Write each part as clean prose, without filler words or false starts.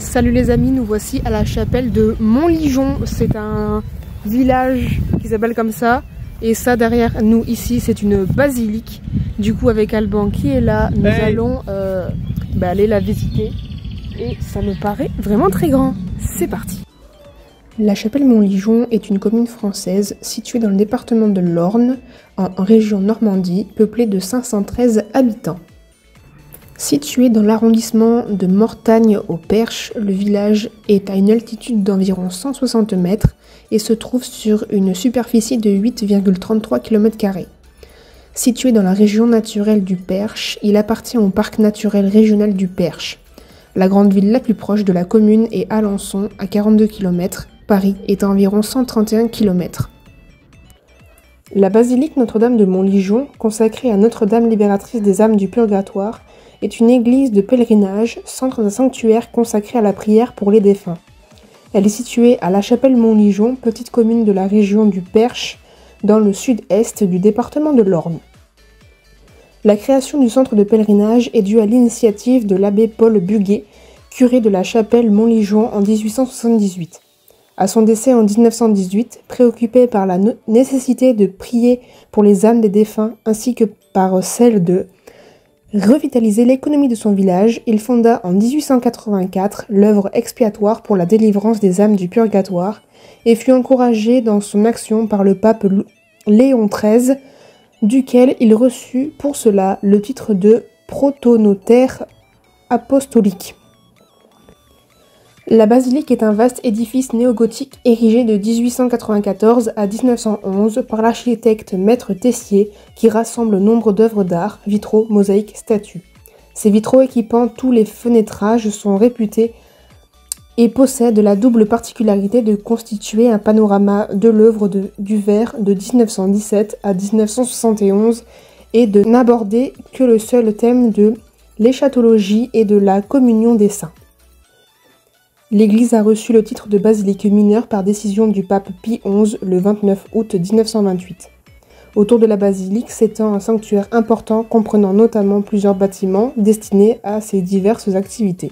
Salut les amis, nous voici à la chapelle de Montligeon. C'est un village qui s'appelle comme ça. Et ça derrière nous ici c'est une basilique. Du coup avec Alban qui est là, nous allons aller la visiter. Et ça me paraît vraiment très grand. C'est parti. La chapelle Montligeon est une commune française située dans le département de l'Orne, en région Normandie, peuplée de 513 habitants. Situé dans l'arrondissement de Mortagne au Perche, le village est à une altitude d'environ 160 mètres et se trouve sur une superficie de 8,33 km². Situé dans la région naturelle du Perche, il appartient au parc naturel régional du Perche. La grande ville la plus proche de la commune est Alençon, à 42 km. Paris est à environ 131 km. La basilique Notre-Dame de Montligeon, consacrée à Notre-Dame libératrice des âmes du purgatoire, est une église de pèlerinage, centre d'un sanctuaire consacré à la prière pour les défunts. Elle est située à la chapelle Montligeon, petite commune de la région du Perche, dans le sud-est du département de l'Orne. La création du centre de pèlerinage est due à l'initiative de l'abbé Paul Buguet, curé de la chapelle Montligeon en 1878. À son décès en 1918, préoccupé par la nécessité de prier pour les âmes des défunts ainsi que par celle de revitaliser l'économie de son village, il fonda en 1884 l'œuvre expiatoire pour la délivrance des âmes du purgatoire et fut encouragé dans son action par le pape Léon XIII, duquel il reçut pour cela le titre de protonotaire apostolique. La basilique est un vaste édifice néogothique érigé de 1894 à 1911 par l'architecte Maître Tessier qui rassemble nombre d'œuvres d'art, vitraux, mosaïques, statues. Ces vitraux équipant tous les fenêtrages sont réputés et possèdent la double particularité de constituer un panorama de l'œuvre du verre de 1917 à 1971 et de n'aborder que le seul thème de l'éschatologie et de la communion des saints. L'église a reçu le titre de basilique mineure par décision du pape Pie XI le 29 août 1928. Autour de la basilique s'étend un sanctuaire important comprenant notamment plusieurs bâtiments destinés à ces diverses activités.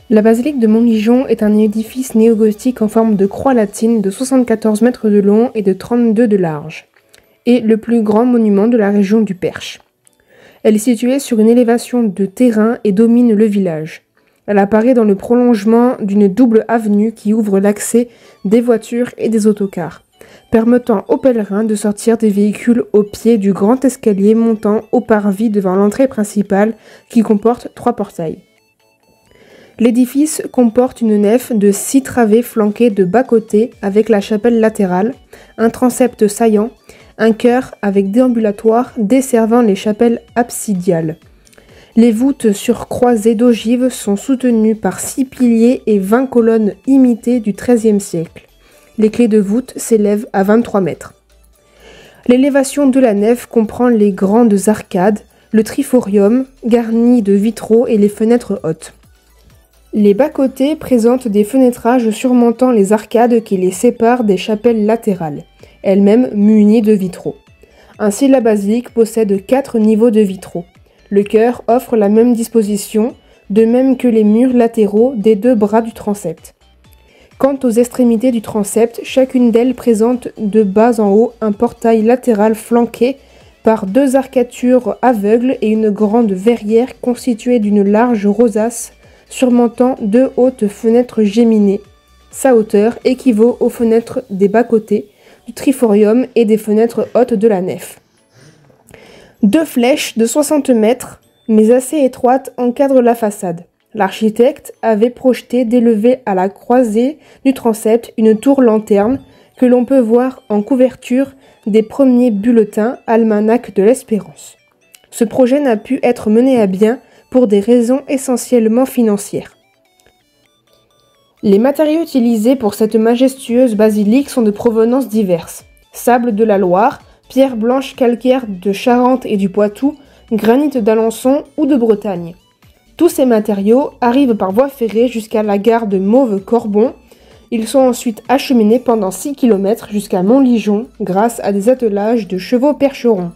La basilique de Montligeon est un édifice néogothique en forme de croix latine de 74 mètres de long et de 32 de large, et le plus grand monument de la région du Perche. Elle est située sur une élévation de terrain et domine le village. Elle apparaît dans le prolongement d'une double avenue qui ouvre l'accès des voitures et des autocars, permettant aux pèlerins de sortir des véhicules au pied du grand escalier montant au parvis devant l'entrée principale qui comporte 3 portails. L'édifice comporte une nef de 6 travées flanquées de bas-côtés avec la chapelle latérale, un transept saillant, un chœur avec déambulatoire desservant les chapelles absidiales. Les voûtes sur croisées d'ogives sont soutenues par 6 piliers et 20 colonnes imitées du XIIIe siècle. Les clés de voûte s'élèvent à 23 mètres. L'élévation de la nef comprend les grandes arcades, le triforium, garni de vitraux et les fenêtres hautes. Les bas-côtés présentent des fenêtrages surmontant les arcades qui les séparent des chapelles latérales, elles-mêmes munies de vitraux. Ainsi, la basilique possède 4 niveaux de vitraux. Le chœur offre la même disposition, de même que les murs latéraux des 2 bras du transept. Quant aux extrémités du transept, chacune d'elles présente de bas en haut un portail latéral flanqué par 2 arcatures aveugles et une grande verrière constituée d'une large rosace surmontant 2 hautes fenêtres géminées. Sa hauteur équivaut aux fenêtres des bas-côtés, du triforium et des fenêtres hautes de la nef. 2 flèches de 60 mètres, mais assez étroites, encadrent la façade. L'architecte avait projeté d'élever à la croisée du transept une tour-lanterne que l'on peut voir en couverture des premiers bulletins Almanach de l'Espérance. Ce projet n'a pu être mené à bien pour des raisons essentiellement financières. Les matériaux utilisés pour cette majestueuse basilique sont de provenances diverses. Sable de la Loire, pierres blanches calcaires de Charente et du Poitou, granit d'Alençon ou de Bretagne. Tous ces matériaux arrivent par voie ferrée jusqu'à la gare de Mauves-Corbon Ils sont ensuite acheminés pendant 6 km jusqu'à Montligeon grâce à des attelages de chevaux percherons.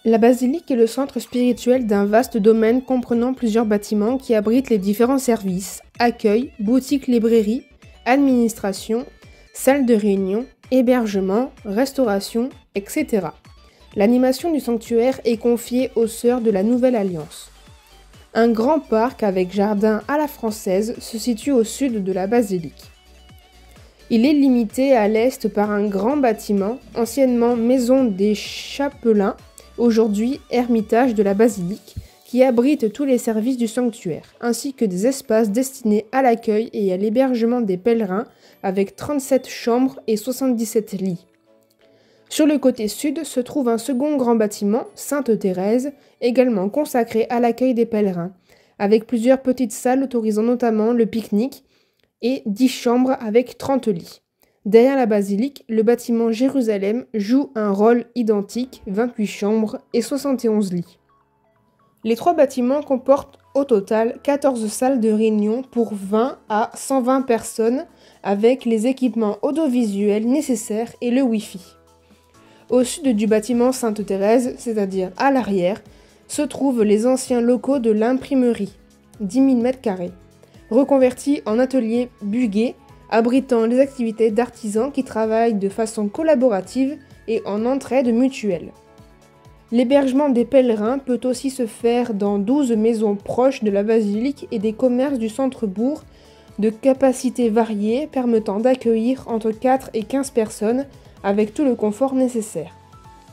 La basilique est le centre spirituel d'un vaste domaine comprenant plusieurs bâtiments qui abritent les différents services, accueil, boutique, librairie, administration, salle de réunion, hébergement, restauration, etc. L'animation du sanctuaire est confiée aux Sœurs de la Nouvelle Alliance. Un grand parc avec jardin à la française se situe au sud de la basilique. Il est limité à l'est par un grand bâtiment, anciennement maison des chapelains, aujourd'hui ermitage de la basilique, qui abrite tous les services du sanctuaire, ainsi que des espaces destinés à l'accueil et à l'hébergement des pèlerins, avec 37 chambres et 77 lits. Sur le côté sud se trouve un second grand bâtiment, Sainte-Thérèse, également consacré à l'accueil des pèlerins, avec plusieurs petites salles autorisant notamment le pique-nique et 10 chambres avec 30 lits. Derrière la basilique, le bâtiment Jérusalem joue un rôle identique, 28 chambres et 71 lits. Les 3 bâtiments comportent au total 14 salles de réunion pour 20 à 120 personnes, avec les équipements audiovisuels nécessaires et le Wi-Fi. Au sud du bâtiment Sainte-Thérèse, c'est-à-dire à l'arrière, se trouvent les anciens locaux de l'imprimerie, 10 000 m², reconvertis en atelier buguet, abritant les activités d'artisans qui travaillent de façon collaborative et en entraide mutuelle. L'hébergement des pèlerins peut aussi se faire dans 12 maisons proches de la basilique et des commerces du centre-bourg de capacités variées permettant d'accueillir entre 4 et 15 personnes avec tout le confort nécessaire.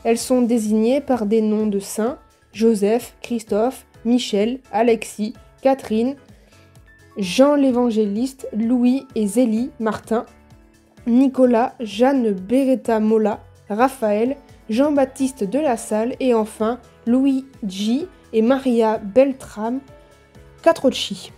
Elles sont désignées par des noms de saints: Joseph, Christophe, Michel, Alexis, Catherine, Jean l'Évangéliste, Louis et Zélie Martin, Nicolas, Jeanne Beretta Mola, Raphaël, Jean-Baptiste de la Salle et enfin Luigi et Maria Beltrame Catrocci.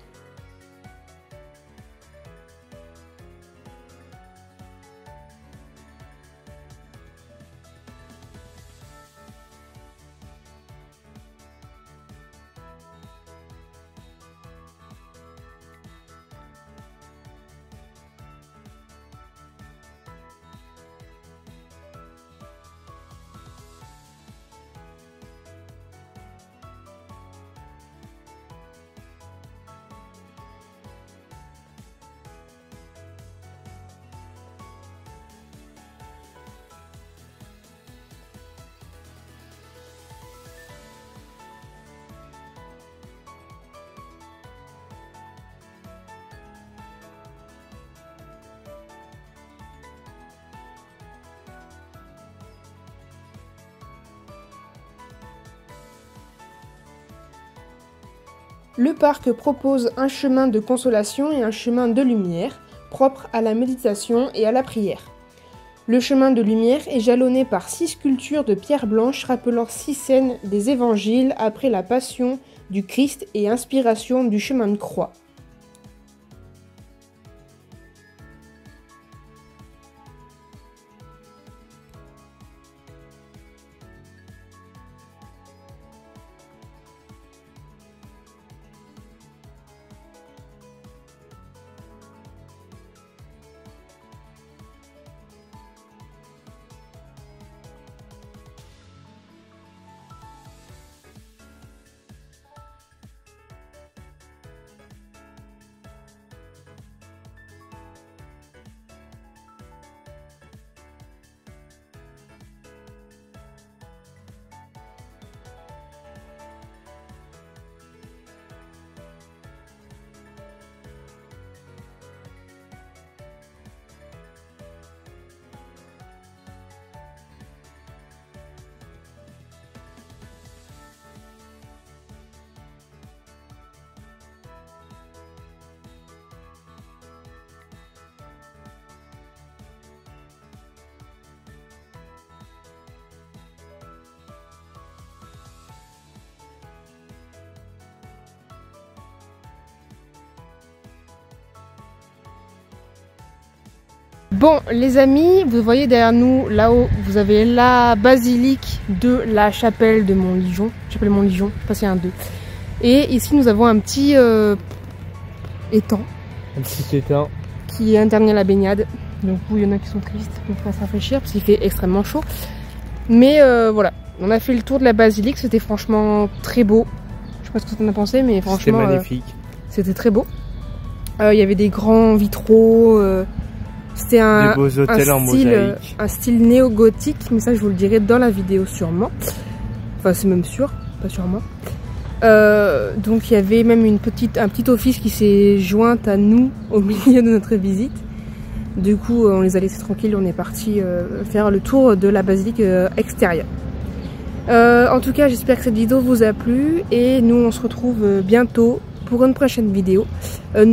Le parc propose un chemin de consolation et un chemin de lumière, propre à la méditation et à la prière. Le chemin de lumière est jalonné par 6 sculptures de pierre blanche rappelant 6 scènes des évangiles après la passion du Christ et inspiration du chemin de croix. Bon les amis, vous voyez derrière nous, là-haut, vous avez la basilique de la chapelle de Montligeon. Chapelle Montligeon, je sais pas s'il y a un 2. Et ici nous avons un petit étang. Un petit étang. Qui est interdit à la baignade. Donc il y en a qui sont tristes pour se rafraîchir parce qu'il fait extrêmement chaud. Mais voilà, on a fait le tour de la basilique, c'était franchement très beau. Je sais pas ce que tu en as pensé, mais franchement... C'était magnifique. C'était très beau. Il y avait des grands vitraux... C'était un style néo-gothique, mais ça je vous le dirai dans la vidéo sûrement. Enfin c'est même sûr, pas sûrement. Donc il y avait même un petit office qui s'est joint à nous au milieu de notre visite. Du coup on les a laissés tranquilles, on est parti faire le tour de la basilique extérieure. En tout cas j'espère que cette vidéo vous a plu et nous on se retrouve bientôt pour une prochaine vidéo.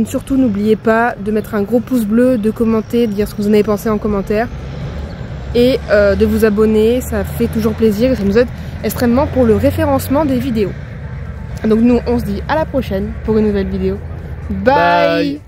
Surtout n'oubliez pas de mettre un gros pouce bleu, de commenter, de dire ce que vous en avez pensé en commentaire et de vous abonner, ça fait toujours plaisir et ça nous aide extrêmement pour le référencement des vidéos. Donc nous on se dit à la prochaine pour une nouvelle vidéo. Bye.